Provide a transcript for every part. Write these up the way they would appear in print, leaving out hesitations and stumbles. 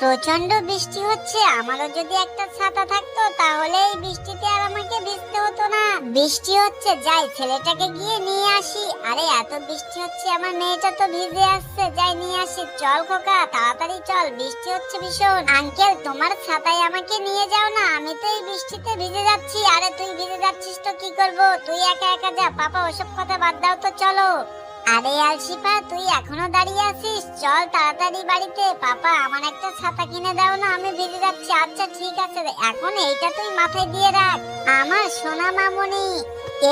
প্রচন্ড বৃষ্টি হচ্ছে, আমারও যদি একটা ছাতা থাকতো তাহলে এই বৃষ্টিতে আর আমাকে ভিজতে হতো না। বৃষ্টি হচ্ছে, যাই ছেলেটাকে গিয়ে নিয়ে আসি। আরে এত বৃষ্টি হচ্ছে, আমার মেয়েটা তো ভিজে আসছে, যাই নিয়ে আসি। চল খোকা, তাড়াতাড়ি চল, বৃষ্টি হচ্ছে ভীষণ। আঙ্কেল, তোমার ছাতায় আমাকে নিয়ে যাও না, আমি তো এই বৃষ্টিতে ভিজে যাচ্ছি। আরে তুই ভিজে যাচ্ছিস তো কি করব, তুই একা একা যা। পাপা ওসব কথা বাদ দাও তো, চলো। আরে আলশিফা, তুই এখনো দাঁড়িয়ে আছিস? চল তাড়াতাড়ি বাড়িতে। পাপা আমার একটা ছাতা কিনে দাও না, আমি ভিজে যাচ্ছি। আচ্ছা ঠিক আছে, এখন এইটা তুই মাথায় দিয়ে রাখ। আমার সোনা মামুনি,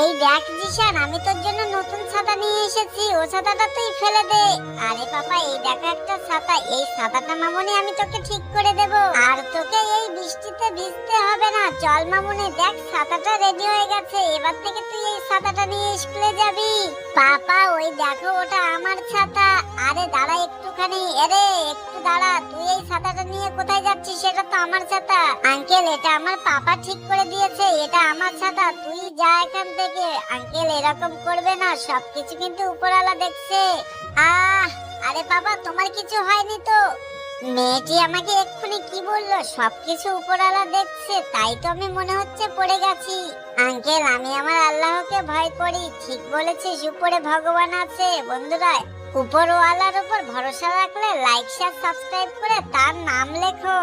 এই দেখ জিশান, আমি তোর জন্য নতুন ছাতা নিয়ে এসেছি, ও ছাতাটা তুই ফেলে দে। আরে পাপা, এই দেখো একটা ছাতা, এই ছাতাটা মামুনি আমি তোকে ঠিক করে দেব, আর তোকে এই বৃষ্টিতে ভিজতে হবে না। চল মামুনি, দেখ ছাতাটা রেডি হয়ে গেছে, এবার থেকে তুই এই ছাতাটা নিয়ে স্কুলে যাবি। পাপা ওই দেখো, ওটা আমার ছাতা। আরে দাঁড়া একটুখানি, আরে একটু দাঁড়া, তুই এই ছাতাটা নিয়ে কোথায় যাচ্ছিস? সেটা তো আমার ছাতা। আঙ্কেল, এটা আমার পাপা ঠিক করে দিয়েছে, এটা আমার ছাতা, তুই যা এখান থেকে। আঙ্কেল এরকম করবে না, সবকিছু কিন্তু উপরওয়ালা দেখছে। আরে বাবা, তোমার কিছু হয়নি তো? মেয়েটি আমাকে এক্ষুনি কি বললো, সবকিছু উপরওয়ালা দেখছে, তাই তো আমি মনে হচ্ছে পড়ে গেছি। আঙ্কেল, আমি আমার আল্লাহকে ভয় করি, ঠিক বলেছিস, উপরে ভগবান আছে। বন্ধুরা, উপরওয়ালার উপর ভরসা রাখলে লাইক শেয়ার সাবস্ক্রাইব করে তার নাম লেখো।